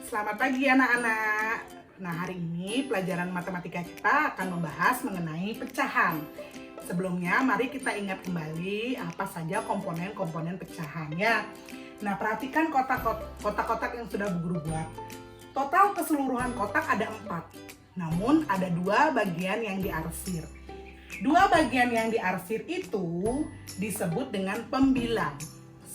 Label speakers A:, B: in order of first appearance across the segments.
A: Selamat pagi anak-anak. Nah, hari ini pelajaran matematika kita akan membahas mengenai pecahan. Sebelumnya, mari kita ingat kembali apa saja komponen-komponen pecahan ya. Nah, perhatikan kotak-kotak yang sudah Bu Guru buat. Total keseluruhan kotak ada 4. Namun ada 2 bagian yang diarsir. 2 bagian yang diarsir itu disebut dengan pembilang.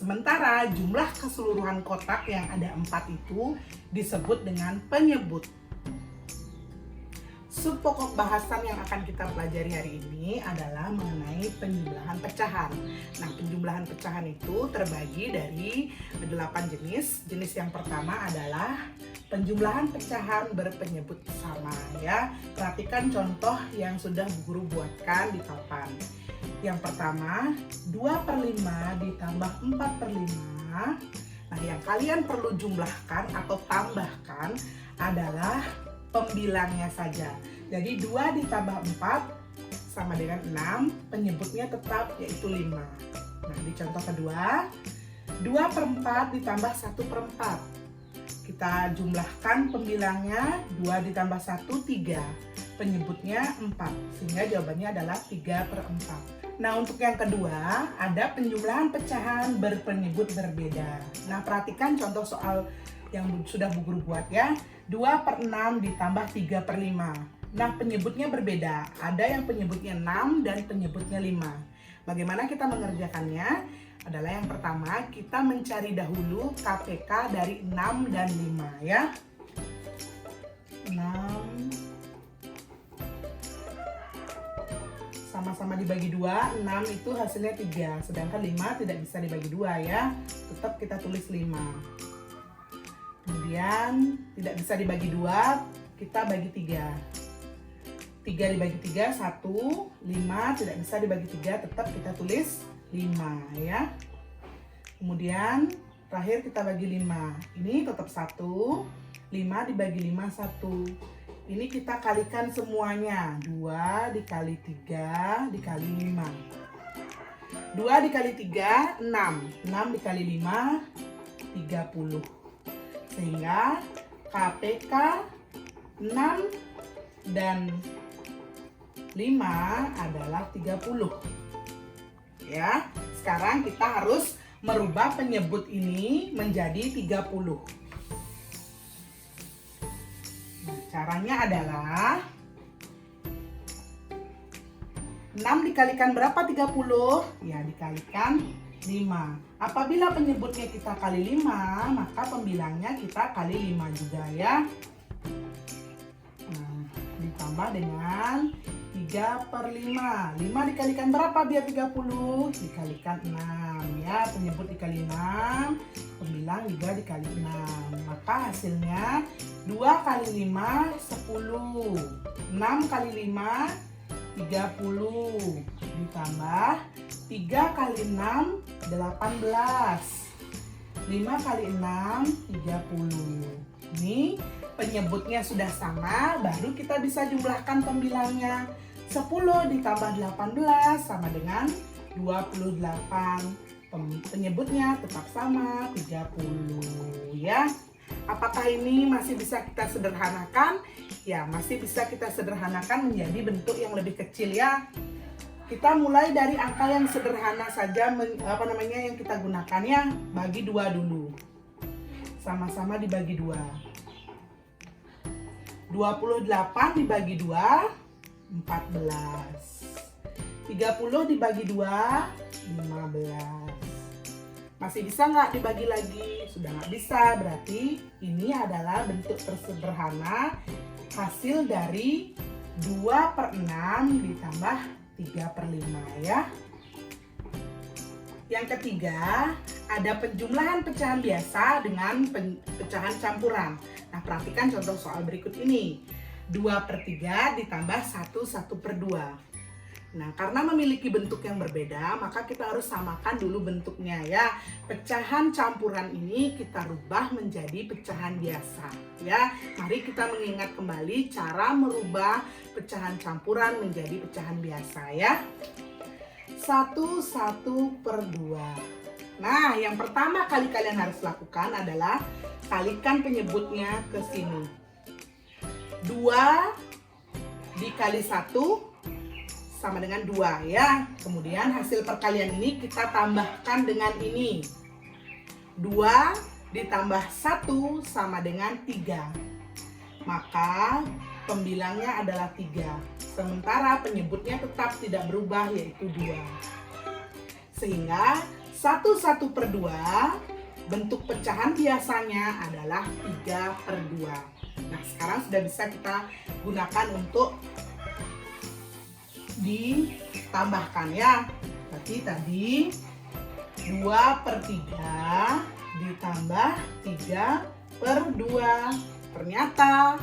A: Sementara jumlah keseluruhan kotak yang ada 4 itu disebut dengan penyebut. Subpokok bahasan yang akan kita pelajari hari ini adalah mengenai penjumlahan pecahan. Nah, penjumlahan pecahan itu terbagi dari 8 jenis. Jenis yang pertama adalah penjumlahan pecahan berpenyebut sama ya. Perhatikan contoh yang sudah Bu Guru buatkan di papan. Yang pertama, 2/5 ditambah 4/5. Nah, yang kalian perlu jumlahkan atau tambahkan adalah pembilangnya saja. Jadi 2 ditambah 4 sama dengan 6, penyebutnya tetap yaitu 5. Nah, di contoh kedua, 2/4 ditambah 1/4. Kita jumlahkan pembilangnya, 2 ditambah 1, 3. Penyebutnya 4, sehingga jawabannya adalah 3/4. Nah, untuk yang kedua, ada penjumlahan pecahan berpenyebut berbeda. Nah, perhatikan contoh soal yang sudah Bu Guru buat ya. 2/6 ditambah 3/5. Nah, penyebutnya berbeda. Ada yang penyebutnya 6 dan penyebutnya 5. Bagaimana kita mengerjakannya? Adalah yang pertama, kita mencari dahulu KPK dari 6 dan 5 ya. 6 sama-sama dibagi 2, 6 itu hasilnya 3, sedangkan 5 tidak bisa dibagi 2 ya. Tetap kita tulis 5. Kemudian tidak bisa dibagi 2, kita bagi 3. 3 dibagi 3, 1. 5 tidak bisa dibagi 3, tetap kita tulis 5 ya. Kemudian terakhir kita bagi 5. Ini tetap 1. 5 dibagi 5, 1. Ini kita kalikan semuanya. 2 dikali 3 dikali 5. 2 dikali 3, 6. 6 dikali 5, 30. Sehingga KPK 6 dan 5 adalah 30. Ya, sekarang kita harus merubah penyebut ini menjadi 30. Nah, caranya adalah 6 dikalikan berapa 30? Ya, dikalikan 5. Apabila penyebutnya kita kali 5, maka pembilangnya kita kali 5 juga ya. Nah, ditambah dengan 3/5. 5 dikalikan berapa biar 30? Dikalikan 6 ya. Penyebut dikali 6, pembilang juga dikali 6. Maka hasilnya 2 kali 5, 10. 6 kali 5, 30. Ditambah 3 kali 6, 18. 5 kali 6, 30. Ini penyebutnya sudah sama, baru kita bisa jumlahkan pembilangnya. 10 ditambah 18 sama dengan 28. Penyebutnya tetap sama, 30 ya. Apakah ini masih bisa kita sederhanakan? Ya, masih bisa kita sederhanakan menjadi bentuk yang lebih kecil ya. Kita mulai dari angka yang sederhana saja, yang kita gunakan ya. Bagi 2 dulu. Sama-sama dibagi 2. 28 dibagi 2, 14. 30 dibagi 2, 15. Masih bisa nggak dibagi lagi? Sudah nggak bisa, berarti ini adalah bentuk tersederhana hasil dari 2/6 ditambah 3/5 ya. Yang ketiga, ada penjumlahan pecahan biasa dengan pecahan campuran. Nah, perhatikan contoh soal berikut ini. 2/3 ditambah 1/2. Nah, karena memiliki bentuk yang berbeda, maka kita harus samakan dulu bentuknya ya. Pecahan campuran ini kita rubah menjadi pecahan biasa ya. Mari kita mengingat kembali cara merubah pecahan campuran menjadi pecahan biasa ya. 1/2. Nah, yang pertama kali kalian harus lakukan adalah kalikan penyebutnya ke sini. 2 dikali 1 sama dengan 2 ya. Kemudian hasil perkalian ini kita tambahkan dengan ini. 2 ditambah 1 sama dengan 3. Maka pembilangnya adalah 3. Sementara penyebutnya tetap tidak berubah, yaitu 2. Sehingga 1/2 bentuk pecahan biasanya adalah 3/2. Nah, sekarang sudah bisa kita gunakan untuk ditambahkan ya. Berarti tadi 2/3 ditambah 3/2. Ternyata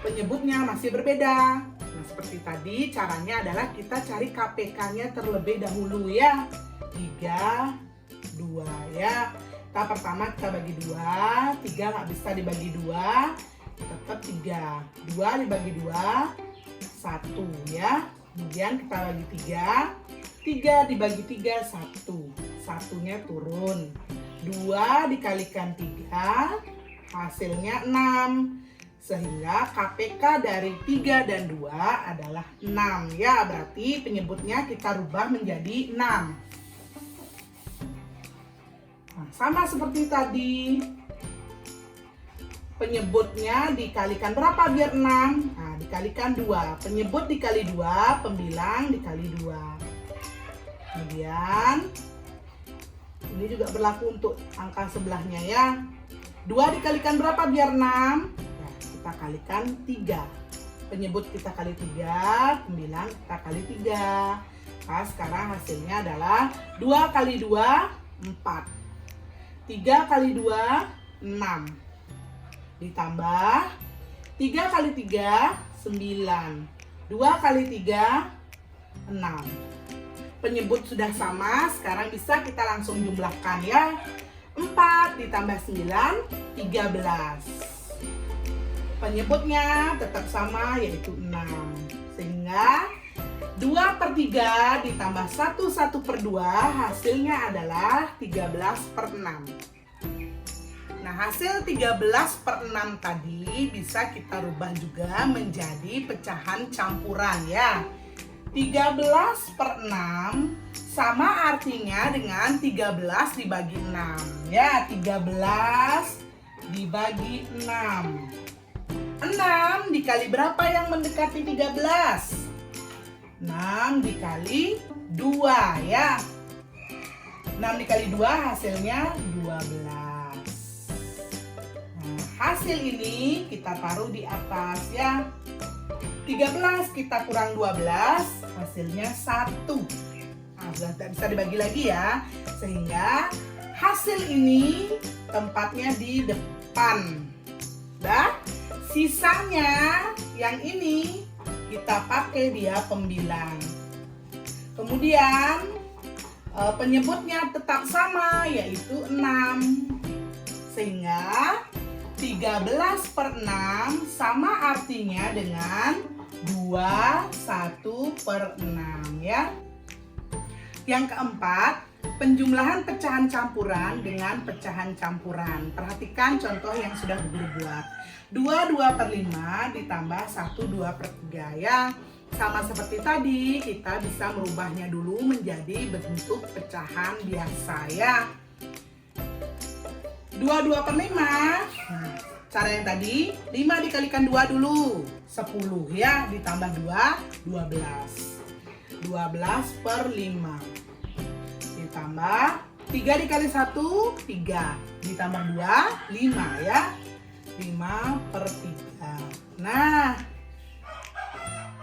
A: penyebutnya masih berbeda. Nah, seperti tadi caranya adalah kita cari KPK-nya terlebih dahulu ya. 3, 2 ya. Kita pertama kita bagi 2, 3 nggak bisa dibagi 2, tetap 3. 2 dibagi 2, 1 ya. Kemudian kita bagi 3, 3 dibagi 3, 1. Satunya turun. 2 dikalikan 3, hasilnya 6. Sehingga KPK dari 3 dan 2 adalah 6 ya. Berarti penyebutnya kita rubah menjadi 6. Nah, sama seperti tadi. Penyebutnya dikalikan berapa biar 6? Nah, dikalikan 2. Penyebut dikali 2, pembilang dikali 2. Kemudian ini juga berlaku untuk angka sebelahnya ya. 2 dikalikan berapa biar 6? Kita kalikan 3. Penyebut kita kali 3, pembilang kita kali 3. Nah, sekarang hasilnya adalah 2 kali 2, 4. 3 kali 2, 6. Ditambah 3 kali 3, 9. 2 kali 3, 6. Penyebut sudah sama, sekarang bisa kita langsung jumlahkan ya. 4 ditambah 9, 13. Penyebutnya tetap sama, yaitu 6. Sehingga 2/3 ditambah 1/2 hasilnya adalah 13/6. Nah, hasil 13/6 tadi bisa kita rubah juga menjadi pecahan campuran ya. 13/6 sama artinya dengan 13 dibagi 6 ya. 13 dibagi 6. 6 dikali berapa yang mendekati 13? 6 dikali 2 ya. 6 dikali 2 hasilnya 12. Nah, hasil ini kita taruh di atas ya. 13 kita kurang 12, hasilnya 1. Nah, sudah tidak bisa dibagi lagi ya. Sehingga hasil ini tempatnya di depan. Dah, sisanya yang ini kita pakai dia pembilang. Kemudian penyebutnya tetap sama, yaitu 6. Sehingga 13/6 sama artinya dengan 21/6 ya. Yang keempat, penjumlahan pecahan campuran dengan pecahan campuran. Perhatikan contoh yang sudah Guru buat. 2/5 ditambah 1/2/3 ya. Sama seperti tadi, kita bisa merubahnya dulu menjadi bentuk pecahan biasa ya. 2/5. Nah, cara yang tadi, 5 dikalikan 2 dulu, 10 ya, ditambah 2, 12. 12/5. Ditambah 3 dikali 1, 3. Ditambah 2, 5 ya. 5/3. Nah,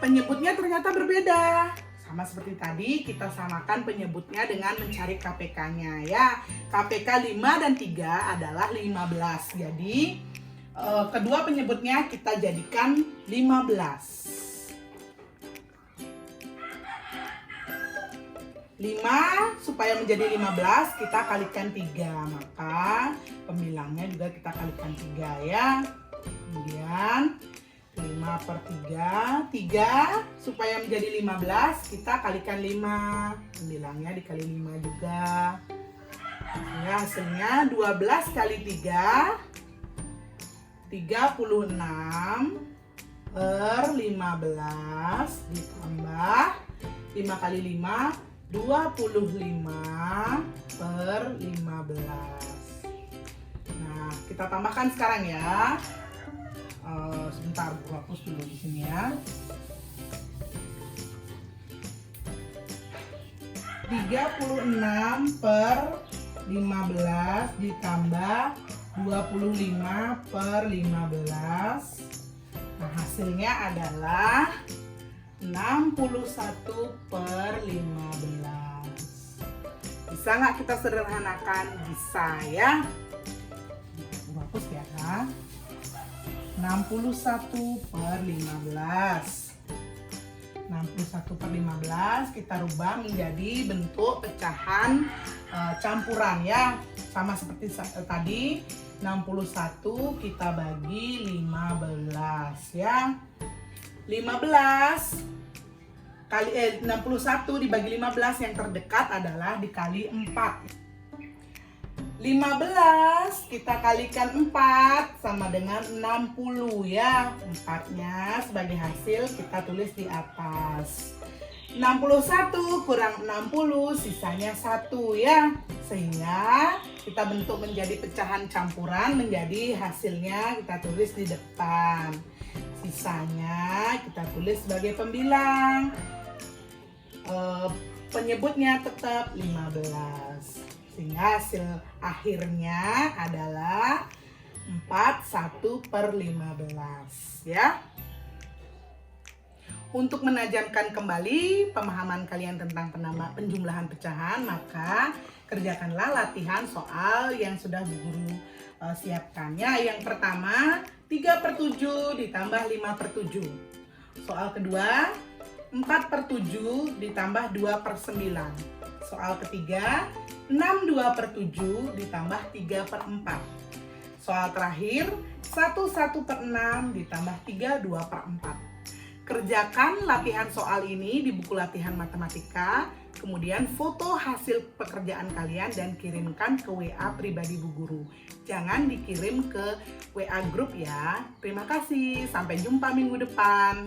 A: penyebutnya ternyata berbeda. Sama seperti tadi, kita samakan penyebutnya dengan mencari KPK-nya ya. KPK 5 dan 3 adalah 15. Jadi, kedua penyebutnya kita jadikan 15. 5 supaya menjadi 15 kita kalikan 3, maka pembilangnya juga kita kalikan 3 ya. Kemudian 5/3, 3 supaya menjadi 15 kita kalikan 5, pembilangnya dikali 5 juga. Ya, hasilnya 12 kali 3, 36 per 15 ditambah 5 kali 5, 25 per 15. Nah, kita tambahkan sekarang ya. Sebentar, aku hapus dulu di sini ya. 36 per 15 ditambah 25 per 15. Nah, hasilnya adalah 61 per 15. Bisa nggak kita sederhanakan? Bisa ya. Aku hapus ya. 61 per 15. 61 per 15 kita rubah menjadi bentuk pecahan campuran ya. Sama seperti tadi, 61 kita bagi 15 ya. 15 kali 61 dibagi 15 yang terdekat adalah dikali 4. 15 kita kalikan 4 sama dengan 60 ya. 4-nya sebagai hasil kita tulis di atas. 61 kurang 60 sisanya 1 ya. Sehingga kita bentuk menjadi pecahan campuran, menjadi hasilnya kita tulis di depan. Sisanya kita tulis sebagai pembilang. Penyebutnya tetap 15. Sehingga hasil akhirnya adalah 41 per 15 ya. Untuk menajamkan kembali pemahaman kalian tentang penjumlahan pecahan, maka kerjakanlah latihan soal yang sudah Bu Guru siapkan ya. Yang pertama 3/7 ditambah 5/7. Soal kedua 4/7 ditambah 2/9. Soal ketiga 6/2/7 ditambah 3/4. Soal terakhir 1/1/6 ditambah 3/2/4. Kerjakan latihan soal ini di buku latihan matematika, kemudian foto hasil pekerjaan kalian dan kirimkan ke WA pribadi Bu Guru. Jangan dikirim ke WA grup ya. Terima kasih, sampai jumpa minggu depan.